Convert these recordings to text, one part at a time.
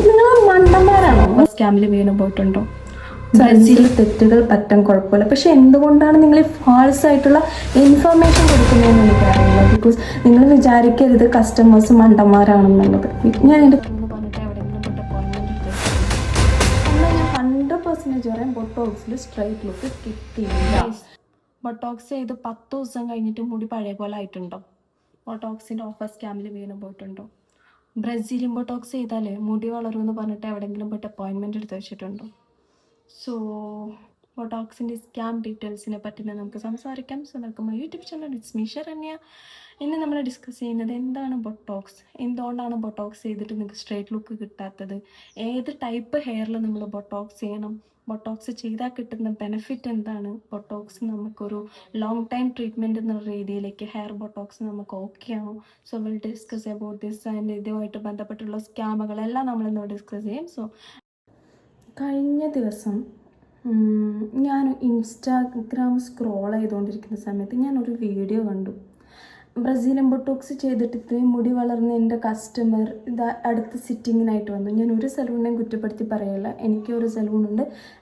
നിങ്ങൾ മണ്ടന്മാരാണോ? സ്കാമിൽ വീണ് പോയിട്ടുണ്ടോ? ബ്രസീലിൽ തെറ്റുകൾ പറ്റാൻ കുഴപ്പമില്ല, പക്ഷെ എന്തുകൊണ്ടാണ് നിങ്ങൾ ഈ ഫാൾസ് ആയിട്ടുള്ള ഇൻഫർമേഷൻ കൊടുക്കുന്നതെന്ന് എനിക്കറിയില്ല. ബിക്കോസ് നിങ്ങൾ വിചാരിക്കരുത് കസ്റ്റമേഴ്സ് മണ്ടന്മാരാണെന്നുള്ളത്. ഞാൻ എൻ്റെ പറഞ്ഞിട്ട് എവിടെയെങ്കിലും പോയിട്ട് അപ്പോയിൻമെൻറ്റ് എന്നാൽ ഞാൻ 100% പറയാം, ബൊട്ടോക്സിൽ സ്ട്രൈറ്റ് ലുക്ക് കിട്ടിയില്ല. ബൊട്ടോക്സ് ചെയ്ത് 10 ദിവസം കഴിഞ്ഞിട്ട് മുടി പഴയ പോലെ ആയിട്ടുണ്ടോ? ബൊട്ടോക്സിൻ്റെ ഓഫർ സ്കാമിൽ വീണ് പോയിട്ടുണ്ടോ? ബ്രസീലിയൻ ബൊട്ടോക്സ് ചെയ്താൽ മുടി വളരുമെന്ന് പറഞ്ഞിട്ട് എവിടെയെങ്കിലും പോയിട്ട് അപ്പോയിൻമെൻറ്റ് എടുത്ത് വെച്ചിട്ടുണ്ടോ? സോ ബൊട്ടോക്സിൻ്റെ സ്കാം ഡീറ്റെയിൽസിനെ പറ്റി നമുക്ക് സംസാരിക്കാം. So welcome my YouTube channel, it's me Saranya. ഇന്ന് നമ്മൾ ഡിസ്കസ് ചെയ്യുന്നത് എന്താണ് ബൊട്ടോക്സ്, എന്തുകൊണ്ടാണ് ബൊട്ടോക്സ് ചെയ്തിട്ട് നിങ്ങൾക്ക് സ്ട്രേറ്റ് ലുക്ക് കിട്ടാത്തത്, ഏത് ടൈപ്പ് ഹെയറിൽ നമ്മൾ ബൊട്ടോക്സ് ചെയ്യണം, ബൊട്ടോക്സ് ചെയ്താൽ കിട്ടുന്ന ബെനിഫിറ്റ് എന്താണ്, ബൊട്ടോക്സ് നമുക്കൊരു ലോങ് ടൈം ട്രീറ്റ്മെൻറ്റ് എന്നുള്ള രീതിയിലേക്ക് ഹെയർ ബൊട്ടോക്സ് നമുക്ക് ഓക്കെ ആണോ? So will discuss about this and ഇതുമായിട്ട് ബന്ധപ്പെട്ടുള്ള സ്കാമുകളെല്ലാം നമ്മളിന്ന് ഡിസ്കസ് ചെയ്യും. സോ കഴിഞ്ഞ ദിവസം ഞാൻ ഇൻസ്റ്റാഗ്രാം സ്ക്രോൾ ചെയ്തുകൊണ്ടിരിക്കുന്ന സമയത്ത് ഞാനൊരു വീഡിയോ കണ്ടു. ബ്രസീലിയൻ ബൊട്ടോക്സ് ചെയ്തിട്ട് ഇത്രയും മുടി വളർന്ന എൻ്റെ കസ്റ്റമർ ഇത് അടുത്ത സിറ്റിങ്ങിനായിട്ട് വന്നു. ഞാൻ ഒരു സലൂണിനെയും കുറ്റപ്പെടുത്തി പറയല്ല, എനിക്കൊരു സലൂണുണ്ട്.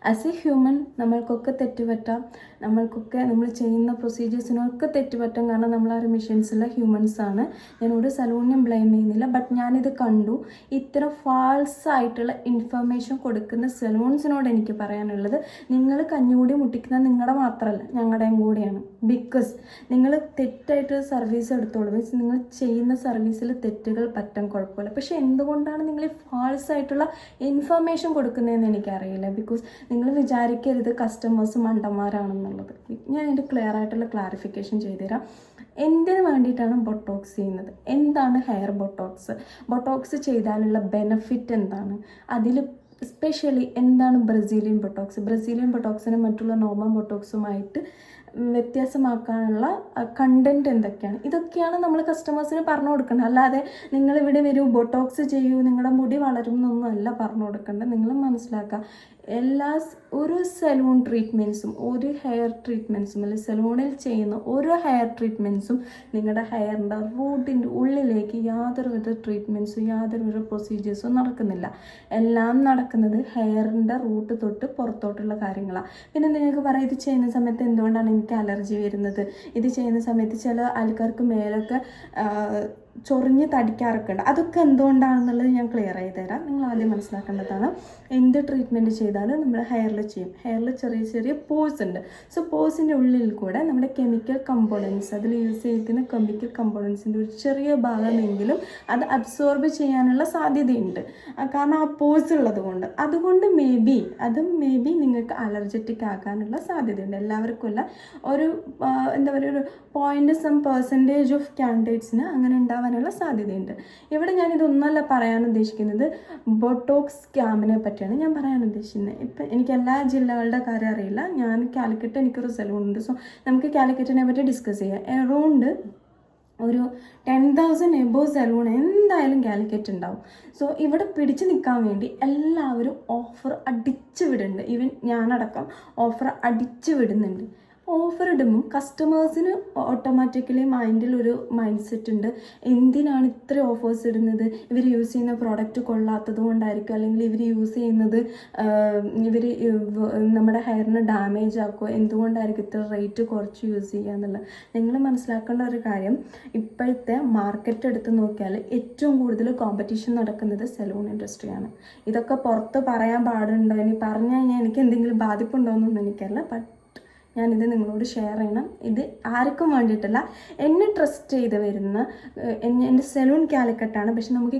ആസ് എ ഹ്യൂമൻ നമ്മൾക്കൊക്കെ തെറ്റുപറ്റാം, നമ്മൾക്കൊക്കെ നമ്മൾ ചെയ്യുന്ന പ്രൊസീജിയേഴ്സിനൊക്കെ തെറ്റുപറ്റാം, കാരണം നമ്മൾ ആ ഒരു മെഷീൻസുള്ള ഹ്യൂമൻസാണ്. ഞാൻ ഒരു സലൂണിനും ബ്ലെയിം ചെയ്യുന്നില്ല. ബട്ട് ഞാനിത് കണ്ടു. ഇത്തരം ഫാൾസ് ആയിട്ടുള്ള ഇൻഫർമേഷൻ കൊടുക്കുന്ന സലൂൺസിനോട് എനിക്ക് പറയാനുള്ളത്, നിങ്ങൾ കഞ്ഞുകൂടി മുട്ടിക്കുന്നത് നിങ്ങളുടെ മാത്രമല്ല ഞങ്ങളുടെയും കൂടിയാണ്. ബിക്കോസ് നിങ്ങൾ തെറ്റായിട്ട് സർവീസ് എടുത്തോളൂ, മീൻസ് നിങ്ങൾ ചെയ്യുന്ന സർവീസിൽ തെറ്റുകൾ പറ്റാൻ കുഴപ്പമില്ല, പക്ഷെ എന്തുകൊണ്ടാണ് നിങ്ങൾ ഈ ഫാൾസ് ആയിട്ടുള്ള ഇൻഫർമേഷൻ കൊടുക്കുന്നതെന്ന് എനിക്കറിയില്ല. ബിക്കോസ് നിങ്ങൾ വിചാരിക്കരുത് കസ്റ്റമേഴ്സ് മണ്ടന്മാരാണെന്നുള്ളത്. ഞാൻ എൻ്റെ ക്ലിയർ ആയിട്ടുള്ള ക്ലാരിഫിക്കേഷൻ ചെയ്തുതരാം. എന്തിനു വേണ്ടിയിട്ടാണ് ബൊട്ടോക്സ് ചെയ്യുന്നത്, എന്താണ് ഹെയർ ബൊട്ടോക്സ്, ബൊട്ടോക്സ് ചെയ്താലുള്ള ബെനിഫിറ്റ് എന്താണ്, അതിൽ സ്പെഷ്യലി എന്താണ് ബ്രസീലിയൻ ബൊട്ടോക്സ്, ബ്രസീലിയൻ ബൊട്ടോക്സിനെ മറ്റുള്ള നോർമൽ ബൊട്ടോക്സുമായിട്ട് വ്യത്യാസമാക്കാനുള്ള കണ്ടൻറ്റ് എന്തൊക്കെയാണ്, ഇതൊക്കെയാണ് നമ്മൾ കസ്റ്റമേഴ്സിന് പറഞ്ഞു കൊടുക്കേണ്ടത്. അല്ലാതെ നിങ്ങളിവിടെ വരൂ ബൊട്ടോക്സ് ചെയ്യൂ നിങ്ങളുടെ മുടി വളരും എന്നൊന്നും അല്ല പറഞ്ഞു കൊടുക്കേണ്ടത്. നിങ്ങൾ മനസ്സിലാക്കുക, ഒരു സലൂൺ ട്രീറ്റ്മെൻറ്റ്സും ഒരു ഹെയർ ട്രീറ്റ്മെൻറ്റ്സും അല്ലെങ്കിൽ സലൂണിൽ ചെയ്യുന്ന ഒരു ഹെയർ ട്രീറ്റ്മെൻറ്റ്സും നിങ്ങളുടെ ഹെയറിൻ്റെ റൂട്ടിൻ്റെ ഉള്ളിലേക്ക് യാതൊരുവിധ ട്രീറ്റ്മെൻറ്റ്സും യാതൊരുവിധ പ്രൊസീജിയേഴ്സും നടക്കുന്നില്ല. എല്ലാം നടക്കുന്നത് ഹെയറിൻ്റെ റൂട്ട് തൊട്ട് പുറത്തോട്ടുള്ള കാര്യങ്ങളാണ്. പിന്നെ നിങ്ങൾക്ക് പറയാം, ഇത് ചെയ്യുന്ന സമയത്ത് എന്തുകൊണ്ടാണ് എനിക്ക് അലർജി വരുന്നത്, ഇത് ചെയ്യുന്ന സമയത്ത് ചില ആൾക്കാർക്ക് മേലൊക്കെ ചൊറിഞ്ഞ് തടിക്കാറൊക്കെ ഉണ്ട്, അതൊക്കെ എന്തുകൊണ്ടാണെന്നുള്ളത് ഞാൻ ക്ലിയർ ചെയ്ത് തരാം. നിങ്ങൾ ആദ്യം മനസ്സിലാക്കേണ്ടതാണ്, എന്ത് ട്രീറ്റ്മെൻറ്റ് ചെയ്താലും നമ്മൾ ഹെയറിൽ ചെയ്യും. ഹെയറിൽ ചെറിയ ചെറിയ പോഴ്സ് ഉണ്ട്. സോ പോഴ്സിൻ്റെ ഉള്ളിൽ കൂടെ നമ്മുടെ കെമിക്കൽ കമ്പോണൻസ്, അതിൽ യൂസ് ചെയ്തിരിക്കുന്ന കെമിക്കൽ കമ്പോണൻസിൻ്റെ ഒരു ചെറിയ ഭാഗമെങ്കിലും അത് അബ്സോർബ് ചെയ്യാനുള്ള സാധ്യതയുണ്ട്, കാരണം ആ പോഴ്സ് ഉള്ളത് കൊണ്ട്. അതുകൊണ്ട് മേ ബി നിങ്ങൾക്ക് അലർജറ്റിക് ആകാനുള്ള സാധ്യതയുണ്ട്. എല്ലാവർക്കും അല്ല, ഒരു എന്താ പറയുക, ഒരു 0.some% ഓഫ് കാൻഡിഡേറ്റ്സിന് അങ്ങനെ ഉണ്ടാവാനുള്ള സാധ്യതയുണ്ട്. ഇവിടെ ഞാനിതൊന്നല്ല പറയാൻ ഉദ്ദേശിക്കുന്നത്, ബൊട്ടോക്സ് സ്കാമിനെ പറ്റിയാണ് ഞാൻ പറയാൻ ഉദ്ദേശിക്കുന്നത്. ഇപ്പം എനിക്ക് എല്ലാ ജില്ലകളുടെ കാര്യം അറിയില്ല, ഞാൻ കാലിക്കറ്റ് എനിക്കൊരു സലൂണുണ്ട്. സോ നമുക്ക് കാലിക്കറ്റിനെ പറ്റി ഡിസ്കസ് ചെയ്യാം. എറൗണ്ട് ഒരു 10,000 എബോ സലൂൺ എന്തായാലും കാലിക്കറ്റ് ഉണ്ടാവും. സോ ഇവിടെ പിടിച്ചു നിൽക്കാൻ വേണ്ടി എല്ലാവരും ഓഫർ അടിച്ചു വിടുന്നുണ്ട്. ഈവൻ ഞാനടക്കം ഓഫർ അടിച്ചു വിടുന്നുണ്ട്. ഓഫർ ഇടുമ്പോൾ കസ്റ്റമേഴ്സിന് ഓട്ടോമാറ്റിക്കലി മൈൻഡിൽ ഒരു മൈൻഡ് സെറ്റ് ഉണ്ട്, എന്തിനാണ് ഇത്ര ഓഫേഴ്സ് ഇടുന്നത്, ഇവർ യൂസ് ചെയ്യുന്ന പ്രോഡക്റ്റ് കൊള്ളാത്തത് കൊണ്ടായിരിക്കും, അല്ലെങ്കിൽ ഇവർ യൂസ് ചെയ്യുന്നത് ഇവർ നമ്മുടെ ഹെയറിന് ഡാമേജ് ആക്കുമോ, എന്തുകൊണ്ടായിരിക്കും ഇത്ര റേറ്റ് കുറച്ച് യൂസ് ചെയ്യുക എന്നുള്ളത്. നിങ്ങൾ മനസ്സിലാക്കേണ്ട ഒരു കാര്യം, ഇപ്പോഴത്തെ മാർക്കറ്റ് എടുത്ത് നോക്കിയാൽ ഏറ്റവും കൂടുതൽ കോമ്പറ്റീഷൻ നടക്കുന്നത് സലൂൺ ഇൻഡസ്ട്രിയാണ്. ഇതൊക്കെ പുറത്ത് പറയാൻ പാടുണ്ടോ, ഇനി പറഞ്ഞു കഴിഞ്ഞാൽ എനിക്ക് എന്തെങ്കിലും ബാധിപ്പുണ്ടോ എന്നൊന്നും എനിക്കറിയില്ല. ബട്ട് ഞാനിത് നിങ്ങളോട് ഷെയർ ചെയ്യണം. ഇത് ആർക്കും വേണ്ടിയിട്ടല്ല, എന്നെ ട്രസ്റ്റ് ചെയ്ത് വരുന്ന, എൻ്റെ സലൂൺ കാലിക്കറ്റാണ്, പക്ഷെ നമുക്ക്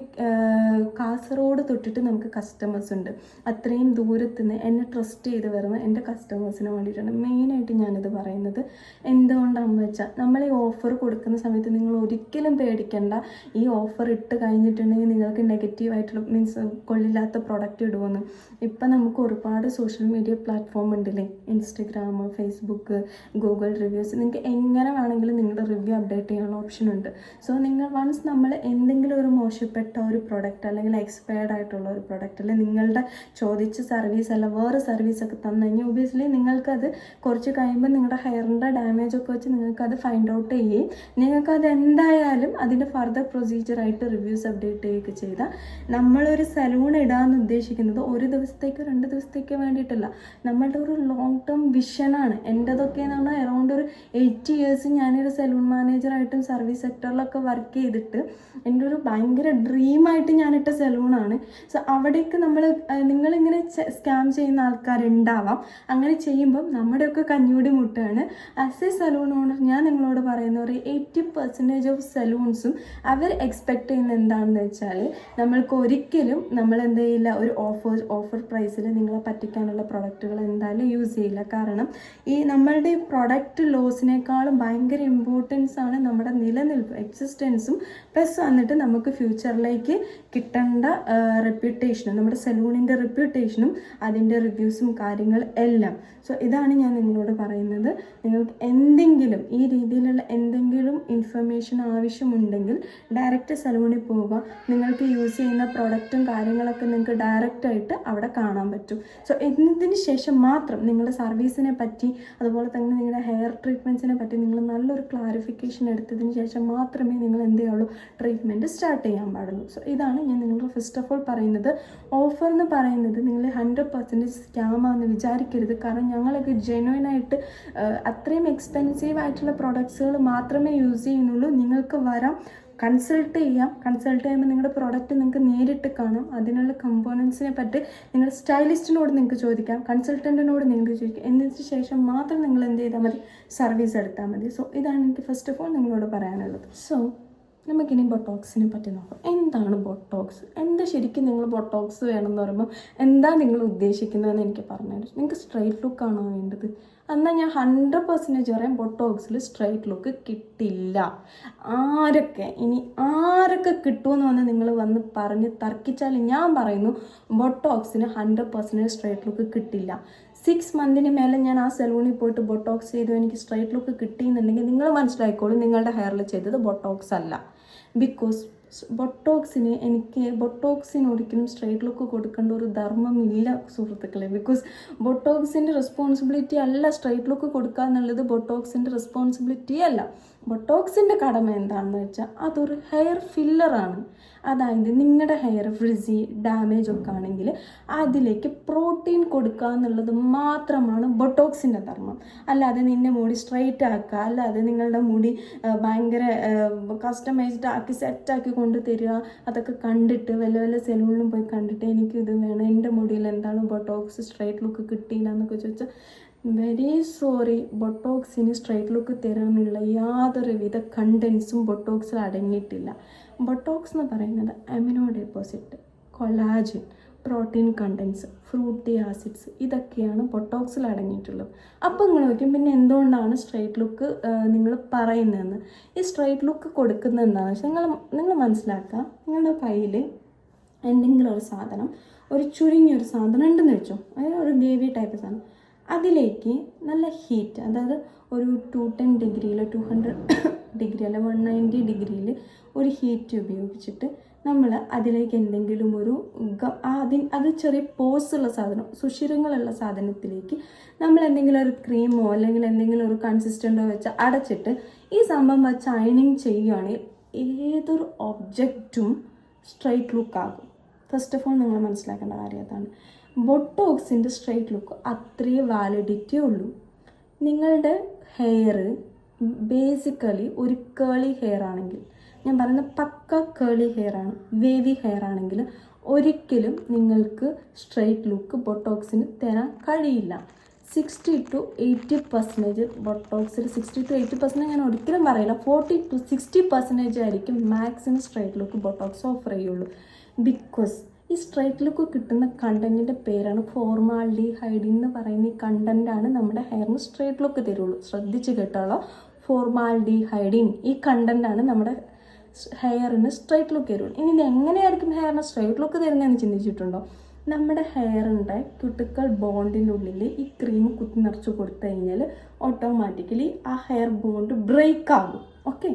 കാസർഗോഡ് തൊട്ടിട്ട് നമുക്ക് കസ്റ്റമേഴ്സ് ഉണ്ട്. അത്രയും ദൂരത്ത് നിന്ന് എന്നെ ട്രസ്റ്റ് ചെയ്ത് വരുന്ന എൻ്റെ കസ്റ്റമേഴ്സിന് വേണ്ടിയിട്ടാണ് മെയിനായിട്ട് ഞാനിത് പറയുന്നത്. എന്തുകൊണ്ടാണെന്ന് വെച്ചാൽ, നമ്മൾ ഈ ഓഫർ കൊടുക്കുന്ന സമയത്ത് നിങ്ങൾ ഒരിക്കലും പേടിക്കേണ്ട, ഈ ഓഫർ ഇട്ട് കഴിഞ്ഞിട്ടുണ്ടെങ്കിൽ നിങ്ങൾക്ക് നെഗറ്റീവായിട്ടുള്ള മീൻസ് കൊള്ളില്ലാത്ത പ്രൊഡക്റ്റ് ഇടുമെന്ന്. ഇപ്പം നമുക്ക് ഒരുപാട് സോഷ്യൽ മീഡിയ പ്ലാറ്റ്ഫോം ഉണ്ടല്ലേ, Instagram, Facebook, Facebook, Google reviews, നിങ്ങൾക്ക് എങ്ങനെ വേണമെങ്കിലും നിങ്ങളുടെ റിവ്യൂ അപ്ഡേറ്റ് ചെയ്യാനുള്ള ഓപ്ഷൻ ഉണ്ട്. സോ നിങ്ങൾ വൺസ് നമ്മൾ എന്തെങ്കിലും ഒരു മോശപ്പെട്ട ഒരു പ്രൊഡക്റ്റ് അല്ലെങ്കിൽ എക്സ്പയർഡ് ആയിട്ടുള്ള ഒരു പ്രൊഡക്റ്റ് അല്ലെങ്കിൽ നിങ്ങളുടെ ചോദിച്ച സർവീസ് അല്ല വേറെ സർവീസൊക്കെ തന്നു കഴിഞ്ഞാൽ ഒബിയസ്ലി നിങ്ങൾക്കത് കുറച്ച് കഴിയുമ്പോൾ നിങ്ങളുടെ ഹെയറിൻ്റെ ഡാമേജ് ഒക്കെ വെച്ച് നിങ്ങൾക്കത് ഫൈൻഡ് ഔട്ട് ചെയ്യുകയും നിങ്ങൾക്കത് എന്തായാലും അതിൻ്റെ ഫർദർ പ്രൊസീജിയറായിട്ട് റിവ്യൂസ് അപ്ഡേറ്റ് ചെയ്യുകയൊക്കെ ചെയ്താൽ നമ്മളൊരു സലൂൺ ഇടാമെന്ന് ഉദ്ദേശിക്കുന്നത് ഒരു ദിവസത്തേക്കോ 2 ദിവസത്തേക്കോ വേണ്ടിയിട്ടല്ല, നമ്മളുടെ ഒരു ലോങ് ടേം വിഷനാണ്. എൻ്റെതൊക്കെ എന്ന് പറഞ്ഞാൽ അറൗണ്ട് ഒരു 8 ഇയേഴ്സ് ഞാനൊരു സലൂൺ മാനേജറായിട്ടും സർവീസ് സെക്ടറിലൊക്കെ വർക്ക് ചെയ്തിട്ട് എൻ്റെ ഒരു ഭയങ്കര ഡ്രീമായിട്ട് ഞാനിട്ട സലൂണാണ്. സോ അവിടേക്ക് നിങ്ങളിങ്ങനെ സ്കാം ചെയ്യുന്ന ആൾക്കാരുണ്ടാവാം. അങ്ങനെ ചെയ്യുമ്പം നമ്മുടെയൊക്കെ കഞ്ഞൂടി മുട്ടാണ്. ആസ് എ സലൂൺ ഓണർ ഞാൻ നിങ്ങളോട് പറയുന്ന ഒരു 80% ഓഫ് സലൂൺസും അവർ എക്സ്പെക്ട് ചെയ്യുന്നത് എന്താണെന്ന് വെച്ചാൽ നമ്മൾക്ക് ഒരിക്കലും നമ്മൾ എന്ത് ചെയ്യില്ല, ഒരു ഓഫർ പ്രൈസിൽ നിങ്ങളെ പറ്റിക്കാനുള്ള പ്രൊഡക്റ്റുകൾ എന്തായാലും യൂസ് ചെയ്യില്ല. കാരണം ഈ നമ്മളുടെ പ്രൊഡക്റ്റ് ലോസിനേക്കാളും ഭയങ്കര ഇമ്പോർട്ടൻസ് ആണ് നമ്മുടെ നിലനിൽപ്പ്, എക്സിസ്റ്റൻസും പ്ലസ് വന്നിട്ട് നമുക്ക് ഫ്യൂച്ചറിലേക്ക് കിട്ടേണ്ട റെപ്യൂട്ടേഷനും, നമ്മുടെ സലൂണിൻ്റെ റെപ്യൂട്ടേഷനും അതിൻ്റെ റിവ്യൂസും കാര്യങ്ങൾ എല്ലാം. സോ ഇതാണ് ഞാൻ നിങ്ങളോട് പറയുന്നത്. നിങ്ങൾക്ക് എന്തെങ്കിലും ഈ രീതിയിലുള്ള എന്തെങ്കിലും ഇൻഫർമേഷൻ ആവശ്യമുണ്ടെങ്കിൽ ഡയറക്റ്റ് സലൂണിൽ പോവുക. നിങ്ങൾക്ക് യൂസ് ചെയ്യുന്ന പ്രൊഡക്റ്റും കാര്യങ്ങളൊക്കെ നിങ്ങൾക്ക് ഡയറക്റ്റായിട്ട് അവിടെ കാണാൻ പറ്റും. സോ ഇതിന് ശേഷം മാത്രം നിങ്ങളുടെ സർവീസിനെ പറ്റി അതുപോലെ തന്നെ നിങ്ങളുടെ ഹെയർ ട്രീറ്റ്മെൻറ്റ്സിനെ പറ്റി നിങ്ങൾ നല്ലൊരു ക്ലാരിഫിക്കേഷൻ എടുത്തതിന് ശേഷം മാത്രമേ നിങ്ങൾ എന്ത് ചെയ്യുള്ളൂ, ട്രീറ്റ്മെൻറ്റ് സ്റ്റാർട്ട് ചെയ്യാൻ പാടുള്ളൂ. സോ ഇതാണ് ഞാൻ നിങ്ങളോട് ഫസ്റ്റ് ഓഫ് ഓൾ പറയുന്നത്. ഓഫർ എന്ന് പറയുന്നത് നിങ്ങൾ 100% സ്കാമാണെന്ന് വിചാരിക്കരുത്. കാരണം ഞങ്ങളൊക്കെ ജെന്യുവനായിട്ട് അത്രയും എക്സ്പെൻസീവ് ആയിട്ടുള്ള പ്രൊഡക്ട്സുകൾ മാത്രമേ യൂസ് ചെയ്യുന്നുള്ളൂ. നിങ്ങൾക്ക് വരാം, കൺസൾട്ട് ചെയ്യാം. കൺസൾട്ട് ചെയ്യുമ്പോൾ നിങ്ങളുടെ പ്രോഡക്റ്റ് നിങ്ങൾക്ക് നേരിട്ട് കാണാം. അതിനുള്ള കമ്പോണൻസിനെ പറ്റി നിങ്ങൾ സ്റ്റൈലിസ്റ്റിനോട് നിങ്ങൾക്ക് ചോദിക്കാം, കൺസൾട്ടൻറ്റിനോട് നിങ്ങൾക്ക് ചോദിക്കാം. എന്നതിന് ശേഷം മാത്രം നിങ്ങൾ എന്ത് ചെയ്താൽ മതി, സർവീസ് എടുത്താൽ മതി. സോ ഇതാണ് എനിക്ക് ഫസ്റ്റ് ഓഫ് ഓൾ നിങ്ങളോട് പറയാനുള്ളത്. സോ നമുക്കിനി ബൊട്ടോക്സിനെ പറ്റി നോക്കാം. എന്താണ് ബൊട്ടോക്സ്? എന്താ ശരിക്കും നിങ്ങൾ ബൊട്ടോക്സ് വേണമെന്ന് പറയുമ്പോൾ എന്താ നിങ്ങൾ ഉദ്ദേശിക്കുന്നതെന്ന് എനിക്ക് പറഞ്ഞുതരും. നിങ്ങൾക്ക് സ്ട്രൈറ്റ് ലുക്കാണോ വേണ്ടത്? എന്നാൽ ഞാൻ 100% പറയാം, ബൊട്ടോക്സിൽ സ്ട്രൈറ്റ് ലുക്ക് കിട്ടില്ല. ആരൊക്കെ കിട്ടുമെന്ന് വന്ന് നിങ്ങൾ വന്ന് പറഞ്ഞ് തർക്കിച്ചാൽ ഞാൻ പറയുന്നു ബൊട്ടോക്സിന് 100% സ്ട്രൈറ്റ് ലുക്ക് കിട്ടില്ല. 6 മന്തിന് മേലെ ഞാൻ ആ സലൂണിൽ പോയിട്ട് ബൊട്ടോക്സ് ചെയ്തു എനിക്ക് സ്ട്രൈറ്റ് ലുക്ക് കിട്ടിയെന്നുണ്ടെങ്കിൽ നിങ്ങൾ മനസ്സിലാക്കിക്കോളൂ നിങ്ങളുടെ ഹെയറിൽ ചെയ്തത് ബൊട്ടോക്സ് അല്ല. ബിക്കോസ് ബൊട്ടോക്സിന് ഒരിക്കലും സ്ട്രൈറ്റ് ലുക്ക് കൊടുക്കേണ്ട ഒരു ധർമ്മമില്ല സുഹൃത്തുക്കളെ. ബിക്കോസ് ബൊട്ടോക്സിൻ്റെ റെസ്പോൺസിബിലിറ്റി അല്ല സ്ട്രൈറ്റ് ലുക്ക് കൊടുക്കുക എന്നുള്ളത്. ബൊട്ടോക്സിൻ്റെ റെസ്പോൺസിബിലിറ്റി അല്ല. ബൊട്ടോക്സിൻ്റെ കടമ എന്താണെന്ന് വെച്ചാൽ അതൊരു ഹെയർ ഫില്ലറാണ്. അതായത് നിങ്ങളുടെ ഹെയർ ഫ്രിസി ഡാമേജ് ഒക്കെ ആണെങ്കിൽ അതിലേക്ക് പ്രോട്ടീൻ കൊടുക്കുക എന്നുള്ളത് മാത്രമാണ് ബൊട്ടോക്സിൻ്റെ ധർമ്മം. അല്ലാതെ നിന്റെ മുടി സ്ട്രൈറ്റ് ആക്കുക, അല്ലാതെ നിങ്ങളുടെ മുടി ഭയങ്കര കസ്റ്റമൈസ്ഡ് ആക്കി സെറ്റാക്കി കൊണ്ട് തരിക, അതൊക്കെ കണ്ടിട്ട് വല്ല സെലൂണിലും പോയി കണ്ടിട്ട് എനിക്കിത് വേണം, എൻ്റെ മുടിയിൽ എന്താണ് ബൊട്ടോക്സ് സ്ട്രൈറ്റ് ലുക്ക് കിട്ടിയില്ല എന്നൊക്കെ ചോദിച്ചാൽ വെരി സോറി, ബൊട്ടോക്സിന് സ്ട്രൈറ്റ് ലുക്ക് തരാനുള്ള യാതൊരുവിധ കണ്ടൻസും ബൊട്ടോക്സിൽ അടങ്ങിയിട്ടില്ല. ബൊട്ടോക്സ് എന്ന് പറയുന്നത് amino deposit, collagen, protein contents, fruity acids, ഇതൊക്കെയാണ് ബൊട്ടോക്സിൽ അടങ്ങിയിട്ടുള്ളത്. അപ്പോൾ നിങ്ങൾ നോക്കും പിന്നെ എന്തുകൊണ്ടാണ് സ്ട്രൈറ്റ് ലുക്ക് നിങ്ങൾ പറയുന്നതെന്ന്. ഈ സ്ട്രൈറ്റ് ലുക്ക് കൊടുക്കുന്നത് എന്താണെന്ന് വെച്ചാൽ നിങ്ങൾ മനസ്സിലാക്കുക, നിങ്ങളുടെ കയ്യിൽ എന്തെങ്കിലും ഒരു സാധനം, ഒരു ചുരുങ്ങിയൊരു സാധനം ഉണ്ടെന്ന് വെച്ചോ, അതായത് ഒരു ബേബി ടൈപ്പ് സാധനം, അതിലേക്ക് നല്ല ഹീറ്റ്, അതായത് ഒരു 210 ഡിഗ്രിയിൽ 200 ഡിഗ്രി അല്ല 190 ഡിഗ്രിയിൽ ഒരു ഹീറ്റ് ഉപയോഗിച്ചിട്ട് നമ്മൾ അതിലേക്ക് എന്തെങ്കിലും ഒരു അത് ചെറിയ പോഴ്സുള്ള സാധനം, സുഷിരങ്ങളുള്ള സാധനത്തിലേക്ക് നമ്മൾ എന്തെങ്കിലും ഒരു ക്രീമോ അല്ലെങ്കിൽ എന്തെങ്കിലും ഒരു കൺസിസ്റ്റൻറ്റോ വെച്ച് അടച്ചിട്ട് ഈ സംഭവം വെച്ച് അയണിങ് ചെയ്യുകയാണെങ്കിൽ ഏതൊരു ഒബ്ജക്റ്റും സ്ട്രൈറ്റ് ലുക്കാകും. ഫസ്റ്റ് ഓഫ് ഓൾ നിങ്ങൾ മനസ്സിലാക്കേണ്ട കാര്യം അതാണ്. ബൊട്ടോക്സിൻ്റെ സ്ട്രൈറ്റ് ലുക്ക് അത്രയേ വാലിഡിറ്റി ഉള്ളൂ. നിങ്ങളുടെ ഹെയർ ബേസിക്കലി ഒരു കേളി ഹെയർ ആണെങ്കിൽ, ഞാൻ പറയുന്ന പക്ക കേളി ഹെയർ ആണ്, വേവി ഹെയർ ആണെങ്കിൽ ഒരിക്കലും നിങ്ങൾക്ക് സ്ട്രൈറ്റ് ലുക്ക് ബൊട്ടോക്സിന് തരാൻ കഴിയില്ല. 60 to 80% ബൊട്ടോക്സിൽ 60 to 80% ഞാൻ ഒരിക്കലും പറയില്ല, 40 to 60% ആയിരിക്കും maximum straight look Botox offer ചെയ്യുള്ളൂ. ബിക്കോസ് ഈ സ്ട്രൈറ്റ് ലുക്ക് കിട്ടുന്ന കണ്ടൻറ്റിൻ്റെ പേരാണ് ഫോർമാൽഡിഹൈഡ് എന്ന് പറയുന്ന ഈ കണ്ടൻറ്റാണ് നമ്മുടെ ഹെയറിന് സ്ട്രൈറ്റ് ലുക്ക് തരുള്ളൂ. ശ്രദ്ധിച്ച് കേട്ടോളൂ, ഫോർമാൽഡിഹൈഡിൻ ഈ കണ്ടൻറ്റാണ് നമ്മുടെ ഹെയറിന് സ്ട്രൈറ്റ് ലുക്ക് തരുള്ളൂ. ഇനി ഇത് എങ്ങനെയായിരിക്കും ഹെയറിന് സ്ട്രൈറ്റ് ലുക്ക് തരുന്നതെന്ന് ചിന്തിച്ചിട്ടുണ്ടോ? നമ്മുടെ ഹെയറിൻ്റെ ക്യൂട്ടിക്കൽ ബോണ്ടിൻ്റെ ഉള്ളിൽ ഈ ക്രീം കുത്തി നിറച്ച് കൊടുത്തു കഴിഞ്ഞാൽ ഓട്ടോമാറ്റിക്കലി ആ ഹെയർ ബോണ്ട് ബ്രേക്ക് ആകും. ഓക്കെ,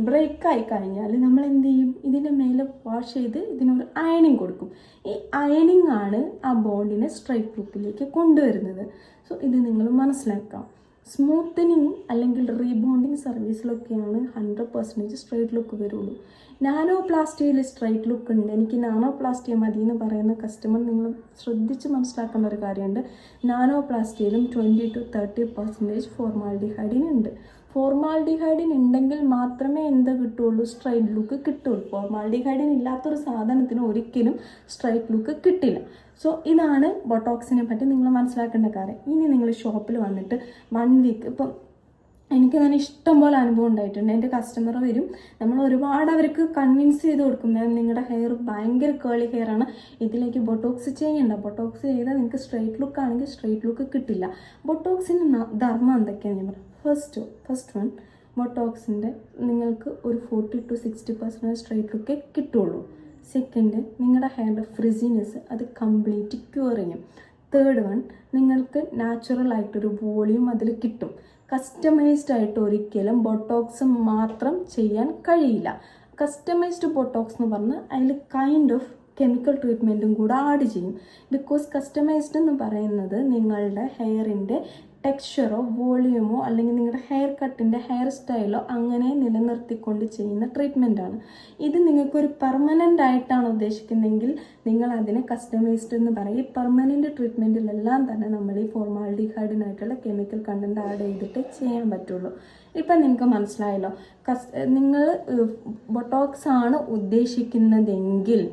ബ്രേക്കായി കഴിഞ്ഞാൽ നമ്മൾ എന്ത് ചെയ്യും, ഇതിൻ്റെ മേലെ വാഷ് ചെയ്ത് ഇതിനൊരു അയണിങ് കൊടുക്കും. ഈ അയണിങ് ആണ് ആ ബോണ്ടിനെ സ്ട്രൈറ്റ് ലുക്കിലേക്ക് കൊണ്ടുവരുന്നത്. സോ ഇത് നിങ്ങൾ മനസ്സിലാക്കാം. സ്മൂത്തനിങ് അല്ലെങ്കിൽ റീബോണ്ടിങ് സർവീസിലൊക്കെയാണ് 100% സ്ട്രൈറ്റ് ലുക്ക് വരുള്ളൂ. നാനോപ്ലാസ്റ്റിയിൽ സ്ട്രൈറ്റ് ലുക്ക് ഉണ്ട്, എനിക്ക് നാനോപ്ലാസ്റ്റി മതി എന്ന് പറയുന്ന കസ്റ്റമർ നിങ്ങൾ ശ്രദ്ധിച്ച് മനസ്സിലാക്കേണ്ട ഒരു കാര്യമുണ്ട്. നാനോപ്ലാസ്റ്റിയിലും 20 to 30% ഫോർമാൽഡിഹൈഡിൻ ഉണ്ട്. ഫോർമാൽഡിഹൈഡിൻ ഉണ്ടെങ്കിൽ മാത്രമേ എന്താ കിട്ടുള്ളൂ, സ്ട്രൈറ്റ് ലുക്ക് കിട്ടുള്ളൂ. ഫോർമാൽഡിഹൈഡിൻ ഇല്ലാത്തൊരു സാധനത്തിന് ഒരിക്കലും സ്ട്രൈറ്റ് ലുക്ക് കിട്ടില്ല. സോ ഇതാണ് ബൊട്ടോക്സിനെ പറ്റി നിങ്ങൾ മനസ്സിലാക്കേണ്ട കാര്യം. ഇനി നിങ്ങൾ ഷോപ്പിൽ വന്നിട്ട് 1 വീക്ക്, ഇപ്പം എനിക്ക് തന്നെ ഇഷ്ടം പോലെ അനുഭവം ഉണ്ടായിട്ടുണ്ട്. എൻ്റെ കസ്റ്റമർ വരും, നമ്മൾ ഒരുപാട് അവർക്ക് കൺവിൻസ് ചെയ്ത് കൊടുക്കും, മാം നിങ്ങളുടെ ഹെയർ ഭയങ്കര കേളി ഹെയർ ആണ്, ഇതിലേക്ക് ബൊട്ടോക്സ് ചെയ്യണ്ട, ബൊട്ടോക്സ് ചെയ്താൽ നിങ്ങൾക്ക് സ്ട്രൈറ്റ് ലുക്ക് ആണെങ്കിൽ സ്ട്രൈറ്റ് ലുക്ക് കിട്ടില്ല. ബൊട്ടോക്സിൻ്റെ ധർമ്മം എന്തൊക്കെയാണെന്ന് ഞാൻ പറയാം. ഫസ്റ്റ് വൺ, ബൊട്ടോക്സിൻ്റെ നിങ്ങൾക്ക് ഒരു 40 to 60% സ്ട്രൈറ്റ് ലുക്കേ കിട്ടുള്ളൂ. സെക്കൻഡ്, നിങ്ങളുടെ ഹെയറിൻ്റെ ഫ്രിസിനെസ് അത് കംപ്ലീറ്റ് ക്യൂർ ചെയ്യും. തേർഡ് വൺ, നിങ്ങൾക്ക് നാച്ചുറൽ ആയിട്ടൊരു വോളിയം അതിൽ കിട്ടും. കസ്റ്റമൈസ്ഡ് ആയിട്ട് ഒരിക്കലും ബൊട്ടോക്സ് മാത്രം ചെയ്യാൻ കഴിയില്ല. കസ്റ്റമൈസ്ഡ് ബൊട്ടോക്സ് എന്ന് പറഞ്ഞാൽ അതിൽ കൈൻഡ് ഓഫ് കെമിക്കൽ ട്രീറ്റ്മെൻറ്റും കൂടെ ആഡ് ചെയ്യും. ബിക്കോസ് കസ്റ്റമൈസ്ഡ് എന്ന് പറയുന്നത് നിങ്ങളുടെ ഹെയറിൻ്റെ ടെക്സ്ചറോ വോളിയമോ അല്ലെങ്കിൽ നിങ്ങളുടെ ഹെയർ കട്ടിൻ്റെ ഹെയർ സ്റ്റൈലോ അങ്ങനെ നിലനിർത്തിക്കൊണ്ട് ചെയ്യുന്ന ട്രീറ്റ്മെൻറ്റാണ്. ഇത് നിങ്ങൾക്കൊരു പെർമനൻ്റ് ആയിട്ടാണ് ഉദ്ദേശിക്കുന്നതെങ്കിൽ നിങ്ങൾ അതിനെ കസ്റ്റമൈസ്ഡ് എന്ന് പറയും. ഈ പെർമനൻ്റ് ട്രീറ്റ്മെൻറ്റിലെല്ലാം തന്നെ നമ്മൾ ഈ ഫോർമാൽഡിഹൈഡിനായിട്ടുള്ള കെമിക്കൽ കണ്ടൻറ്റ് ആഡ് ചെയ്തിട്ട് ചെയ്യാൻ പറ്റുള്ളൂ. ഇപ്പം നിങ്ങൾക്ക് മനസ്സിലായല്ലോ. നിങ്ങൾ ബൊട്ടോക്സ് ആണ് ഉദ്ദേശിക്കുന്നതെങ്കിൽ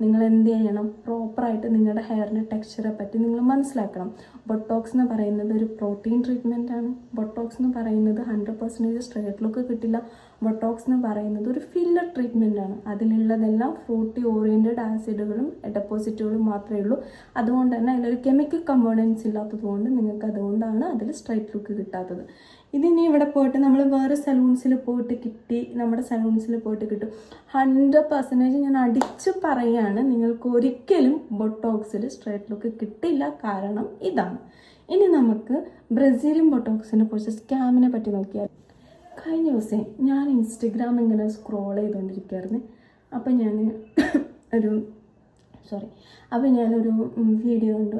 നിങ്ങൾ എന്ത് ചെയ്യണം, പ്രോപ്പറായിട്ട് നിങ്ങളുടെ ഹെയറിൻ്റെ ടെക്സ്ചറെ പറ്റി നിങ്ങൾ മനസ്സിലാക്കണം. ബൊട്ടോക്സ് എന്ന് പറയുന്നത് ഒരു പ്രോട്ടീൻ ട്രീറ്റ്മെൻ്റ് ആണ്. ബൊട്ടോക്സ് എന്ന് പറയുന്നത് 100% സ്ട്രൈറ്റ് ലുക്ക് കിട്ടില്ല. ബൊട്ടോക്സ് എന്ന് പറയുന്നത് ഒരു ഫില്ലർ ട്രീറ്റ്മെൻ്റ് ആണ്. അതിലുള്ളതെല്ലാം ഫ്രൂട്ടി ഓറിയൻറ്റഡ് ആസിഡുകളും ഡെപ്പോസിറ്റുകളും മാത്രമേ ഉള്ളൂ. അതുകൊണ്ട് തന്നെ അതിലൊരു കെമിക്കൽ കമ്പോണൻസ് ഇല്ലാത്തത് കൊണ്ട് നിങ്ങൾക്ക് അതുകൊണ്ടാണ് അതിൽ സ്ട്രൈറ്റ് ലുക്ക് കിട്ടാത്തത്. ഇതിനി ഇവിടെ പോയിട്ട് നമ്മൾ വേറെ സലൂൺസിൽ പോയിട്ട് കിട്ടി, നമ്മുടെ സലൂൺസിൽ പോയിട്ട് കിട്ടും. 100% ഞാൻ അടിച്ച് പറയുകയാണ്, നിങ്ങൾക്ക് ഒരിക്കലും ബൊട്ടോക്സിൽ സ്ട്രൈറ്റ് ലുക്ക് കിട്ടില്ല. കാരണം ഇതാണ്. ഇനി നമുക്ക് ബ്രസീലിയൻ ബൊട്ടോക്സിനെ കുറിച്ച് സ്കാമിനെ പറ്റി നോക്കിയാൽ, കഴിഞ്ഞ ദിവസം ഞാൻ ഇൻസ്റ്റഗ്രാം ഇങ്ങനെ സ്ക്രോൾ ചെയ്തുകൊണ്ടിരിക്കുകയായിരുന്നു. അപ്പം ഞാനൊരു വീഡിയോ കണ്ടു.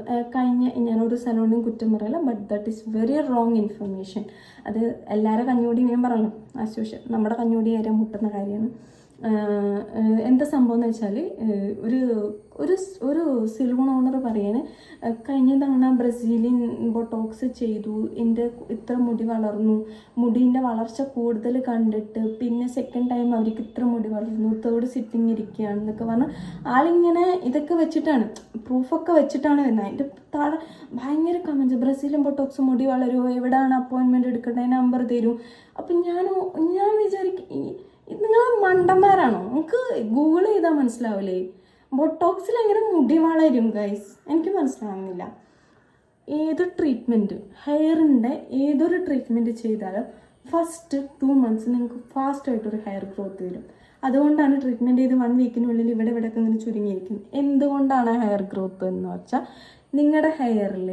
ഞാനൊരു സലൂണിനും കുറ്റം പറയില്ല, but that is very wrong information. അത് എല്ലാവരുടെ കഞ്ഞൂടി ഞാൻ പറയണം, ആശ്വാസം നമ്മുടെ കഞ്ഞൂടി വരെ മുട്ടുന്ന കാര്യമാണ്. എന്താ സംഭവം എന്ന് വെച്ചാൽ ഒരു സലൂൺ ഓണർ പറയാണ്, കഴിഞ്ഞ തവണ ബ്രസീലിയൻ ബൊട്ടോക്സ് ചെയ്തു, എൻ്റെ ഇത്ര മുടി വളർന്നു, മുടീൻ്റെ വളർച്ച കൂടുതൽ കണ്ടിട്ട് പിന്നെ സെക്കൻഡ് ടൈം അവർക്ക് ഇത്ര മുടി വളർന്നു, തേർഡ് സിറ്റിംഗ് ഇരിക്കുകയാണെന്നൊക്കെ പറഞ്ഞാൽ ആളിങ്ങനെ ഇതൊക്കെ വെച്ചിട്ടാണ്, പ്രൂഫൊക്കെ വെച്ചിട്ടാണ് വരുന്നത്. അതിൻ്റെ താഴെ ഭയങ്കര കമൻസ്, ബ്രസീലിയൻ ബൊട്ടോക്സ് മുടി വളരുമോ, എവിടെയാണ് അപ്പോയിൻമെൻറ്റ് എടുക്കേണ്ടത്, നമ്പർ തരൂ. അപ്പം ഞാൻ വിചാരിക്കും, നിങ്ങൾ മണ്ടന്മാരാണോ? നമുക്ക് ഗൂഗിൾ ചെയ്താൽ മനസ്സിലാവില്ലേ ബൊട്ടോക്സിൽ എങ്ങനെ മുടി വളരും ഗൈസ്? എനിക്ക് മനസ്സിലാവുന്നില്ല. ഏത് ട്രീറ്റ്മെൻറ്റ്, ഹെയറിൻ്റെ ഏതൊരു ട്രീറ്റ്മെൻറ്റ് ചെയ്താലും ഫസ്റ്റ് 2 months നിങ്ങൾക്ക് ഫാസ്റ്റായിട്ടൊരു ഹെയർ ഗ്രോത്ത് വരും. അതുകൊണ്ടാണ് ട്രീറ്റ്മെൻറ്റ് ചെയ്ത് 1 വീക്കിനുള്ളിൽ ഇവിടെയൊക്കെ ഇങ്ങനെ ചുരുങ്ങിയിരിക്കുന്നത്. എന്തുകൊണ്ടാണ് ഹെയർ ഗ്രോത്ത് എന്ന് വെച്ചാൽ, നിങ്ങളുടെ ഹെയറിൽ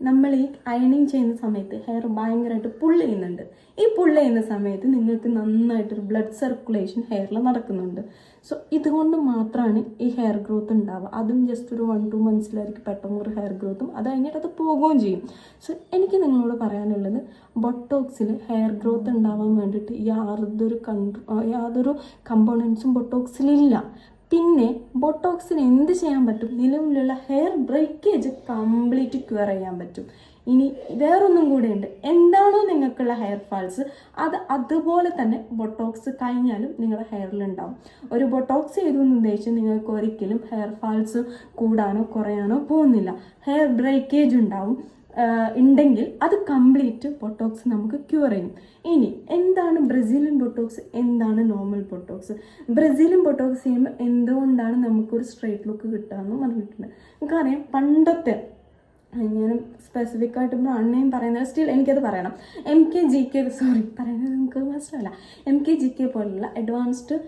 നമ്മൾ ഈ അയണിങ് ചെയ്യുന്ന സമയത്ത് ഹെയർ ഭയങ്കരമായിട്ട് പുള്ള് ചെയ്യുന്നുണ്ട്. ഈ പുള്ള് ചെയ്യുന്ന സമയത്ത് നിങ്ങൾക്ക് നന്നായിട്ടൊരു ബ്ലഡ് സർക്കുലേഷൻ ഹെയറിൽ നടക്കുന്നുണ്ട്. സോ ഇതുകൊണ്ട് മാത്രമാണ് ഈ ഹെയർ ഗ്രോത്ത് ഉണ്ടാവുക. അതും ജസ്റ്റ് ഒരു 1-2 monthsലായിരിക്കും പെട്ടെന്നൊരു ഹെയർ ഗ്രോത്തും, അത് കഴിഞ്ഞിട്ട് അത് പോകുകയും ചെയ്യും. സോ എനിക്ക് നിങ്ങളോട് പറയാനുള്ളത്, ബൊട്ടോക്സിൽ ഹെയർ ഗ്രോത്ത് ഉണ്ടാവാൻ വേണ്ടിയിട്ട് യാതൊരു കമ്പോണൻസും ബൊട്ടോക്സിലില്ല. പിന്നെ ബൊട്ടോക്സിന് എന്ത് ചെയ്യാൻ പറ്റും, നിലവിലുള്ള ഹെയർ ബ്രേക്കേജ് കംപ്ലീറ്റ് ക്യൂർ ചെയ്യാൻ പറ്റും. ഇനി വേറൊന്നും കൂടെ ഉണ്ട്, എന്താണോ നിങ്ങൾക്കുള്ള ഹെയർ ഫാൾസ് അത് അതുപോലെ തന്നെ ബൊട്ടോക്സ് കഴിഞ്ഞാലും നിങ്ങളുടെ ഹെയറിൽ ഉണ്ടാവും. ഒരു ബൊട്ടോക്സ് ചെയ്തു എന്ന് ഉദ്ദേശിച്ച് നിങ്ങൾക്ക് ഒരിക്കലും ഹെയർ ഫാൾസ് കൂടാനോ കുറയാനോ പോകുന്നില്ല. ഹെയർ ബ്രേക്കേജ് ഉണ്ടാവും ഉണ്ടെങ്കിൽ അത് കംപ്ലീറ്റ് ബൊട്ടോക്സ് നമുക്ക് ക്യൂർ ചെയ്യും. ഇനി എന്താണ് ബ്രസീലിയൻ ബൊട്ടോക്സ്, എന്താണ് നോർമൽ ബൊട്ടോക്സ്? ബ്രസീലിയൻ ബൊട്ടോക്സ് ചെയ്യുമ്പോൾ എന്തുകൊണ്ടാണ് നമുക്കൊരു സ്ട്രൈറ്റ് ലുക്ക് കിട്ടുകയെന്ന് പറഞ്ഞിട്ടുണ്ട്. നമുക്കറിയാം, പണ്ടത്തെ, ഞാൻ സ്പെസിഫിക് ആയിട്ട് ബ്രാൻഡ് പറയുന്നത്, സ്റ്റിൽ എനിക്കത് പറയണം, MKGK പറയുന്നത് നിങ്ങൾക്ക് മനസ്സിലാവില്ല. MKGK പോലുള്ള അഡ്വാൻസ്ഡ്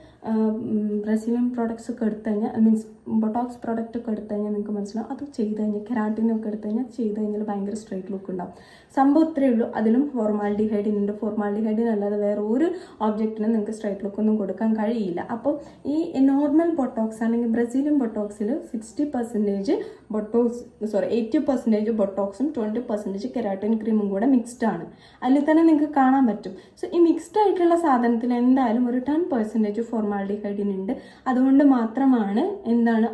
ബ്രസീലിയൻ പ്രോഡക്ട്സ് ഒക്കെ എടുത്തു കഴിഞ്ഞാൽ മീൻസ് ബൊട്ടോക്സ് പ്രോഡക്റ്റ് ഒക്കെ എടുത്തു കഴിഞ്ഞാൽ നിങ്ങൾക്ക് മനസ്സിലാവും അത് ചെയ്ത് കഴിഞ്ഞാൽ കെരാട്ടിനൊക്കെ എടുത്തു കഴിഞ്ഞാൽ ചെയ്ത് കഴിഞ്ഞാൽ ഭയങ്കര സ്ട്രൈറ്റ് ലുക്ക് ഉണ്ടാവും. സംഭവം ഇത്രയേ ഉള്ളൂ. അതിലും ഫോർമാൽഡിഹൈഡിൻ ഉണ്ട്. ഫോർമാൽഡിഹൈഡിൻ അല്ലാതെ വേറെ ഒരു ഒബ്ജക്റ്റിനും നിങ്ങൾക്ക് സ്ട്രൈറ്റ് ലുക്ക് ഒന്നും കൊടുക്കാൻ കഴിയില്ല. അപ്പോൾ ഈ നോർമൽ ബൊട്ടോക്സ് അല്ലെങ്കിൽ ബ്രസീലിയൻ ബൊട്ടോക്സിൽ 80% ബൊട്ടോക്സും 20% കെരാട്ടിൻ ക്രീമും കൂടെ മിക്സ്ഡ് ആണ്. അതിൽ തന്നെ നിങ്ങൾക്ക് കാണാൻ പറ്റും. സോ ഈ മിക്സ്ഡ് ആയിട്ടുള്ള സാധനത്തിൽ എന്തായാലും ഒരു 10% ഫോർമാൽഡിഹൈഡിൻ ഉണ്ട്. അതുകൊണ്ട് മാത്രമാണ്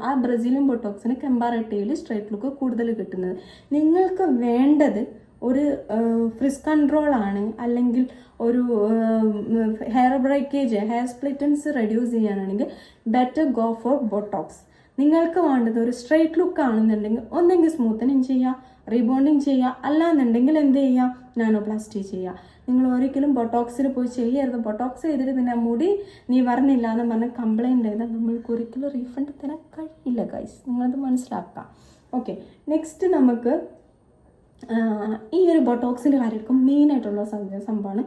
ആ ബ്രസീലിയൻ ബൊട്ടോക്സിന് കമ്പാരറ്റീവ്ലി സ്ട്രൈറ്റ് ലുക്ക് കൂടുതൽ കിട്ടുന്നത്. നിങ്ങൾക്ക് വേണ്ടത് ഒരു ഫ്രിസ് കൺട്രോൾ ആണ്, അല്ലെങ്കിൽ ഒരു hair breakage, hair split ends reduce ചെയ്യാനാണെങ്കിൽ ബെറ്റർ ഗോ ഫോർ ബൊട്ടോക്സ്. നിങ്ങൾക്ക് വേണ്ടത് ഒരു സ്ട്രൈറ്റ് ലുക്ക് ആണെന്നുണ്ടെങ്കിൽ ഒന്നെങ്കിൽ സ്മൂത്തനിങ് ചെയ്യുക, റീബോണ്ടിങ് ചെയ്യുക, അല്ലാന്നുണ്ടെങ്കിൽ എന്ത് ചെയ്യുക, നാനോപ്ലാസ്റ്റി ചെയ്യുക. നിങ്ങൾ ഒരിക്കലും ബൊട്ടോക്സിൽ പോയി ചെയ്യരുത്. ബൊട്ടോക്സ് ചെയ്തിട്ട് പിന്നെ മുടി നീ പറഞ്ഞില്ല എന്ന് പറഞ്ഞ് കംപ്ലൈൻറ്റ് ചെയ്താൽ നമ്മൾക്ക് ഒരിക്കലും റീഫണ്ട് തരാൻ കഴിയില്ല ഗൈസ്. നിങ്ങളത് മനസ്സിലാക്കാം. ഓക്കെ, നെക്സ്റ്റ് നമുക്ക് ഈ ഒരു ബൊട്ടോക്സിൻ്റെ കാര്യമായിരിക്കും മെയിനായിട്ടുള്ള സംഭവമാണ്.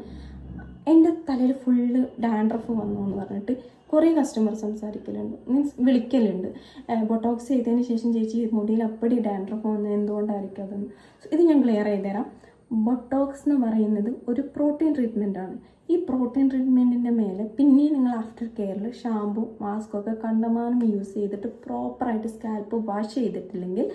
എൻ്റെ തലയിൽ ഫുള്ള് ഡാൻഡ്രഫ് വന്നു എന്ന് പറഞ്ഞിട്ട് കുറേ കസ്റ്റമർ സംസാരിക്കലുണ്ട്, മീൻസ് വിളിക്കലുണ്ട്. ബൊട്ടോക്സ് ചെയ്തതിന് ശേഷം ചേച്ചി മുടിയിൽ അപ്പടി ഡാൻഡ്രഫ് വന്നത് എന്തുകൊണ്ടായിരിക്കും അതെന്ന്. ഇത് ഞാൻ ക്ലിയർ ചെയ്ത് തരാം. ബൊട്ടോക്സ് എന്ന് പറയുന്നത് ഒരു പ്രോട്ടീൻ ട്രീറ്റ്മെൻറ്റാണ്. ഈ പ്രോട്ടീൻ ട്രീറ്റ്മെൻറ്റിൻ്റെ മേലെ പിന്നെ നിങ്ങൾ ആഫ്റ്റർ കെയറിൽ ഷാമ്പു, മാസ്ക് ഒക്കെ കണ്ടമാനം യൂസ് ചെയ്തിട്ട് പ്രോപ്പറായിട്ട് സ്കാൽപ്പ് വാഷ് ചെയ്തിട്ടില്ലെങ്കിൽ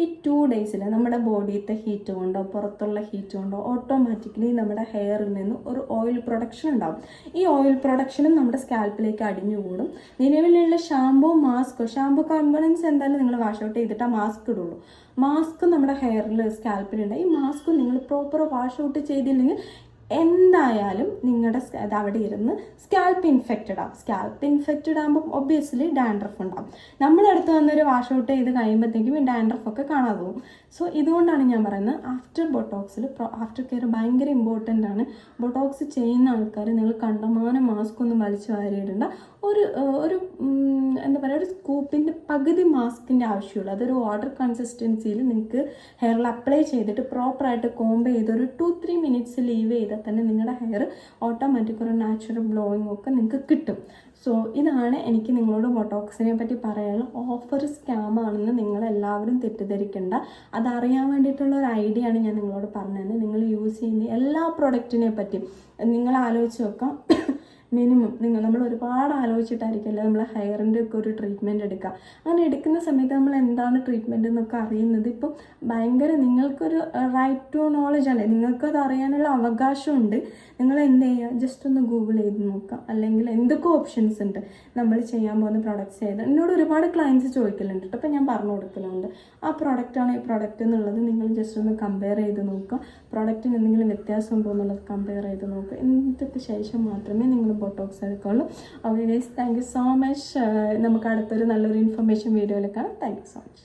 ഈ 2 days നമ്മുടെ ബോഡിയിലത്തെ ഹീറ്റ് കൊണ്ടോ പുറത്തുള്ള ഹീറ്റ് കൊണ്ടോ ഓട്ടോമാറ്റിക്കലി നമ്മുടെ ഹെയറിൽ നിന്ന് ഒരു ഓയിൽ പ്രൊഡക്ഷൻ ഉണ്ടാകും. ഈ ഓയിൽ പ്രൊഡക്ഷനും നമ്മുടെ സ്കാൽപ്പിലേക്ക് അടിഞ്ഞുകൂടും. നിലവിലുള്ള ഷാമ്പു കോമ്പണൻസ് എന്തായാലും നിങ്ങൾ വാഷ് ഔട്ട് ചെയ്തിട്ട് ആ മാസ്ക് ഇടുള്ളൂ. മാസ്ക് നമ്മുടെ ഹെയറിൽ സ്കാൽപ്പിലുണ്ട്. ഈ മാസ്ക് നിങ്ങൾ പ്രോപ്പർ വാഷ് ഔട്ട് ചെയ്തില്ലെങ്കിൽ എന്തായാലും നിങ്ങളുടെ അത് അവിടെ ഇരുന്ന് സ്കാൽപ്പ് ഇൻഫെക്റ്റഡ് ആകും. സ്കാൽപ്പ് ഇൻഫെക്റ്റഡ് ആകുമ്പോൾ ഒബ്വിയസ്ലി ഡാൻഡ്രഫ് ഉണ്ടാകും. നമ്മുടെ അടുത്ത് വന്നൊരു വാഷ് ഔട്ട് ചെയ്ത് കഴിയുമ്പോഴത്തേക്കും ഈ ഡാൻഡ്രഫ് ഒക്കെ കാണാതെ പോകും. സോ ഇതുകൊണ്ടാണ് ഞാൻ പറയുന്നത് ആഫ്റ്റർ ബൊട്ടോക്സിൽ ആഫ്റ്റർ കെയർ ഭയങ്കര ഇമ്പോർട്ടൻ്റ് ആണ്. ബൊട്ടോക്സ് ചെയ്യുന്ന ആൾക്കാർ നിങ്ങൾ കണ്ടമാനം മാസ്ക് ഒന്നും വലിച്ചു വാരിയിടേണ്ട. ഒരു എന്താ പറയുക, ഒരു സ്കൂപ്പിൻ്റെ പകുതി മാസ്കിൻ്റെ ആവശ്യമുള്ളൂ. അതൊരു വാട്ടർ കൺസിസ്റ്റൻസിയിൽ നിങ്ങൾക്ക് ഹെയറിൽ അപ്ലൈ ചെയ്തിട്ട് പ്രോപ്പറായിട്ട് കോംബ് ചെയ്ത് ഒരു 2-3 minutes ലീവ് ചെയ്താൽ തന്നെ നിങ്ങളുടെ ഹെയർ ഓട്ടോമാറ്റിക് ഒരു നാച്ചുറൽ ഗ്ലോയിങ് ഒക്കെ നിങ്ങൾക്ക് കിട്ടും. സോ ഇതാണ് എനിക്ക് നിങ്ങളോട് ബൊട്ടോക്സിനെ പറ്റി പറയാനുള്ള. ഓഫർ സ്കാമാണെന്ന് നിങ്ങളെല്ലാവരും തെറ്റിദ്ധരിക്കേണ്ട. അതറിയാൻ വേണ്ടിയിട്ടുള്ള ഒരു ഐഡിയ ആണ് ഞാൻ നിങ്ങളോട് പറഞ്ഞത്. നിങ്ങൾ യൂസ് ചെയ്യുന്ന എല്ലാ പ്രൊഡക്റ്റിനെ പറ്റി നിങ്ങൾ ആലോചിച്ച് നോക്കാം. മിനിമം നമ്മൾ ഒരുപാട് ആലോചിച്ചിട്ടായിരിക്കില്ല നമ്മൾ ഹെയറിൻ്റെ ഒക്കെ ഒരു ട്രീറ്റ്മെൻറ്റ് എടുക്കുക. അങ്ങനെ എടുക്കുന്ന സമയത്ത് നമ്മൾ എന്താണ് ട്രീറ്റ്മെൻറ്റ് എന്നൊക്കെ അറിയുന്നത് ഇപ്പം ഭയങ്കര നിങ്ങൾക്കൊരു റൈറ്റ് ടു നോളജ് അല്ലേ, നിങ്ങൾക്കത് അറിയാനുള്ള അവകാശമുണ്ട്. നിങ്ങൾ എന്ത് ചെയ്യുക, ജസ്റ്റ് ഒന്ന് ഗൂഗിൾ ചെയ്ത് നോക്കുക. അല്ലെങ്കിൽ എന്തൊക്കെ ഓപ്ഷൻസ് ഉണ്ട് നമ്മൾ ചെയ്യാൻ പോകുന്ന പ്രൊഡക്ട്സ് ചെയ്ത്. എന്നോട് ഒരുപാട് ക്ലയൻറ്റ്സ് ചോദിക്കലുണ്ട് കേട്ടോ. അപ്പം ഞാൻ പറഞ്ഞു കൊടുക്കലുണ്ട് ആ പ്രൊഡക്റ്റാണ് ഈ പ്രൊഡക്റ്റ് എന്നുള്ളത് നിങ്ങൾ ജസ്റ്റ് ഒന്ന് കമ്പയർ ചെയ്ത് നോക്കുക. പ്രൊഡക്റ്റിന് എന്തെങ്കിലും വ്യത്യാസം ഉണ്ടോ എന്നുള്ളത് കമ്പയർ ചെയ്ത് നോക്കുക. എന്നിട്ട് ശേഷം മാത്രമേ നിങ്ങൾ ബൊട്ടോക്സ് എടുക്കുള്ളൂ. Okay guys, thank you so much. നമുക്ക് അടുത്തൊരു നല്ലൊരു ഇൻഫർമേഷൻ വീഡിയോയിൽ കാണാം. Thank you so much.